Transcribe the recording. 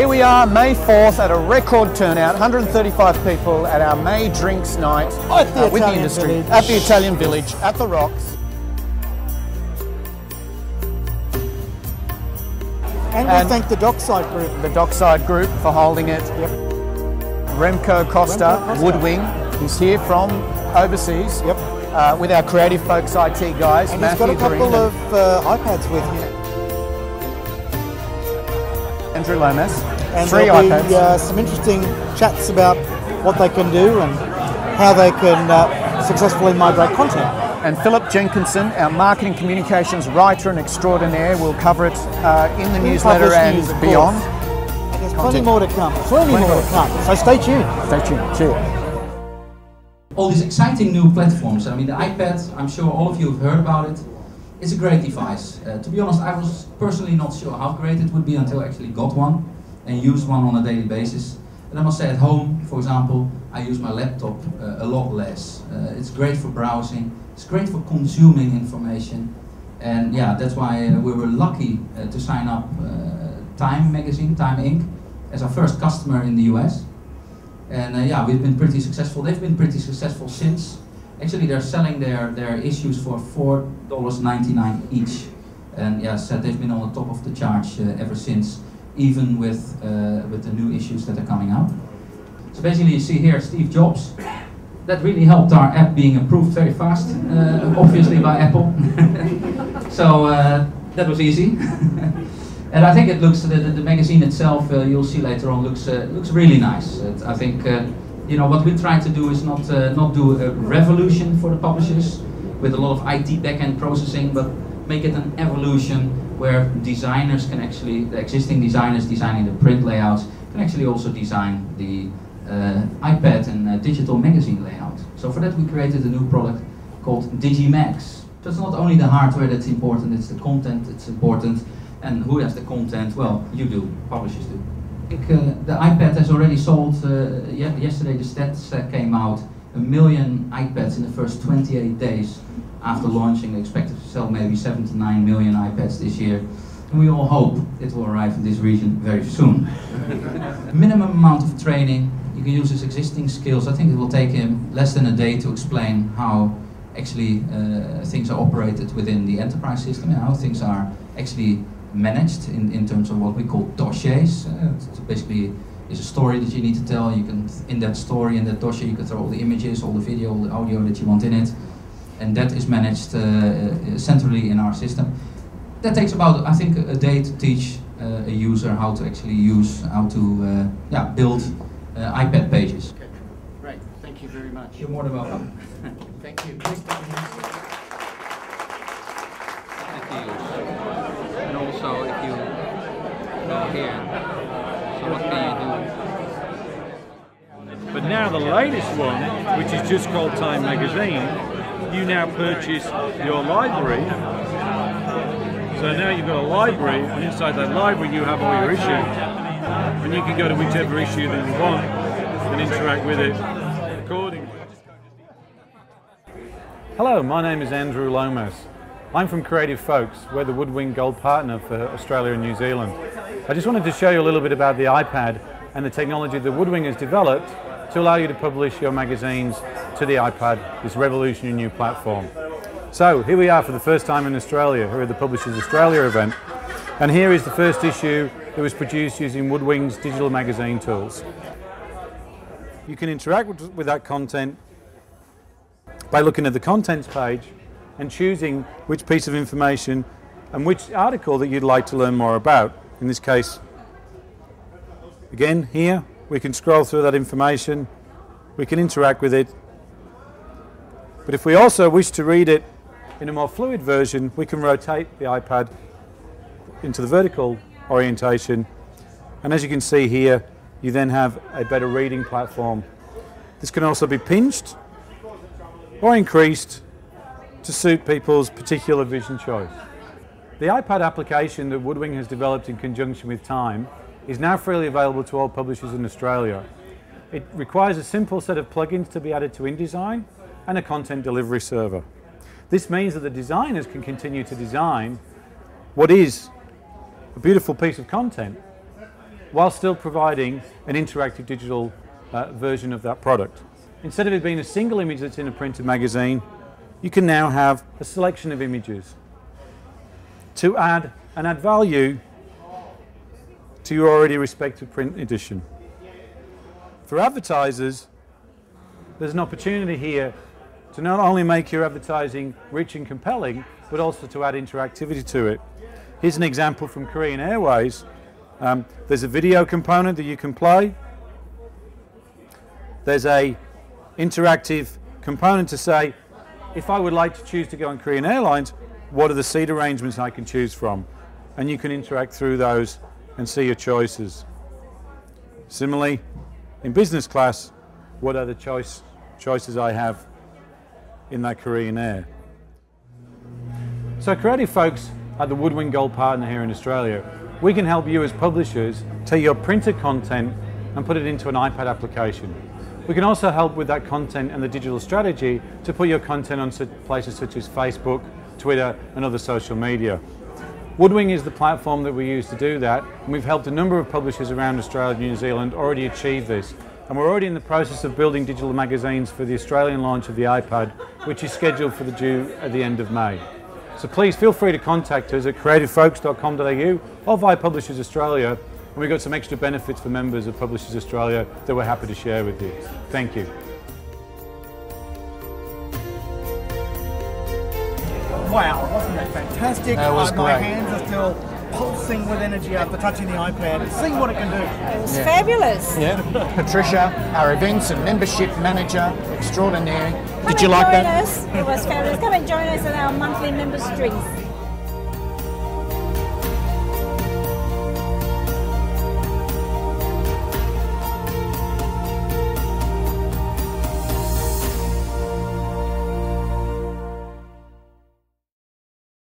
Here we are, May 4th, at a record turnout, 135 people at our May Drinks Night with the industry, at the Italian Village, at the Rocks. And we thank the Dockside Group. The Dockside Group for holding it. Yep. Remco Koster, WoodWing, who's here from overseas. Yep. With our Creative Folks IT guys, and Matthew he's got a couple of iPads with him. Andrew Lomas, and 3 there'll iPads. Be, some interesting chats about what they can do and how they can successfully migrate content. And Philip Jenkinson, our marketing communications writer and extraordinaire, will cover it in the newsletter and beyond. And there's plenty more to come. Plenty more to come. So stay tuned. Stay tuned. Cheers. All these exciting new platforms. I mean, the iPad, I'm sure all of you have heard about it. It's a great device. To be honest, I was personally not sure how great it would be until I actually got one and used one on a daily basis. And I must say, at home, for example, I use my laptop a lot less. It's great for browsing. It's great for consuming information. And yeah, that's why we were lucky to sign up Time magazine, Time Inc., as our first customer in the US. And yeah, we've been pretty successful. They've been pretty successful since. Actually, they're selling their issues for $4.99 each. And yeah, so they've been on the top of the charge ever since, even with the new issues that are coming out. So basically, you see here Steve Jobs. That really helped our app being approved very fast, obviously by Apple. So that was easy. And I think it looks, the magazine itself, you'll see later on, looks really nice. I think, you know, what we try to do is not do a revolution for the publishers with a lot of IT back-end processing, but make it an evolution where designers can actually, the existing designers designing the print layouts, can actually also design the iPad and digital magazine layout. So for that we created a new product called DigiMags. So it's not only the hardware that's important, it's the content that's important. And who has the content? Well, you do, publishers do. I think the iPad has already sold, yesterday the stats came out, 1 million iPads in the first 28 days after launching. They expect to sell maybe 7 to 9 million iPads this year. And we all hope it will arrive in this region very soon. Minimum amount of training, you can use his existing skills. I think it will take him less than a day to explain how actually things are operated within the enterprise system and how things are actually managed in terms of what we call dossiers. So basically, it's a story that you need to tell. You can, in that story, in that dossier, you can throw all the images, all the video, all the audio that you want in it, and that is managed centrally in our system. That takes about, I think, a day to teach a user how to actually use, how to build iPad pages. Okay, great. Thank you very much. You're more than welcome. Thank you. And also, if you go here, so what can you do? But now the latest one, which is just called Time Magazine, you now purchase your library. So now you've got a library, and inside that library you have all your issues. And you can go to whichever issue that you want and interact with it accordingly. Hello, my name is Andrew Lomas. I'm from Creative Folks. We're the WoodWing Gold Partner for Australia and New Zealand. I just wanted to show you a little bit about the iPad and the technology that WoodWing has developed to allow you to publish your magazines to the iPad, this revolutionary new platform. So here we are for the first time in Australia. Here at the Publishers Australia event. And here is the first issue that was produced using WoodWing's digital magazine tools. You can interact with that content by looking at the contents page and choosing which piece of information and which article that you'd like to learn more about. In this case, again, here we can scroll through that information, we can interact with it, but if we also wish to read it in a more fluid version, we can rotate the iPad into the vertical orientation, and as you can see here, you then have a better reading platform. This can also be pinched or increased to suit people's particular vision choice. The iPad application that WoodWing has developed in conjunction with Time is now freely available to all publishers in Australia. It requires a simple set of plugins to be added to InDesign and a content delivery server. This means that the designers can continue to design what is a beautiful piece of content while still providing an interactive digital version of that product. Instead of it being a single image that's in a printed magazine, you can now have a selection of images to add value to your already respected print edition. For advertisers, there's an opportunity here to not only make your advertising rich and compelling, but also to add interactivity to it. Here's an example from Korean Airways. There's a video component that you can play. There's a interactive component to say, if I would like to choose to go on Korean Airlines, what are the seat arrangements I can choose from? And you can interact through those and see your choices. Similarly, in business class, what are the choices I have in that Korean Air? So Creative Folks are the WoodWing Gold Partner here in Australia. We can help you as publishers take your printed content and put it into an iPad application. We can also help with that content and the digital strategy to put your content on places such as Facebook, Twitter and other social media. WoodWing is the platform that we use to do that, and we've helped a number of publishers around Australia and New Zealand already achieve this. And we're already in the process of building digital magazines for the Australian launch of the iPad, which is scheduled for the due at the end of May. So please feel free to contact us at creativefolks.com.au or via Publishers Australia, and we've got some extra benefits for members of Publishers Australia that we're happy to share with you. Thank you. Wow, wasn't that fantastic? That was My great. hands are still pulsing with energy after touching the iPad, seeing what it can do. It was fabulous. Yeah. Patricia, our events and membership manager extraordinaire. Come Did you and like join that? us. It was fabulous. Come and join us in our monthly members drinks.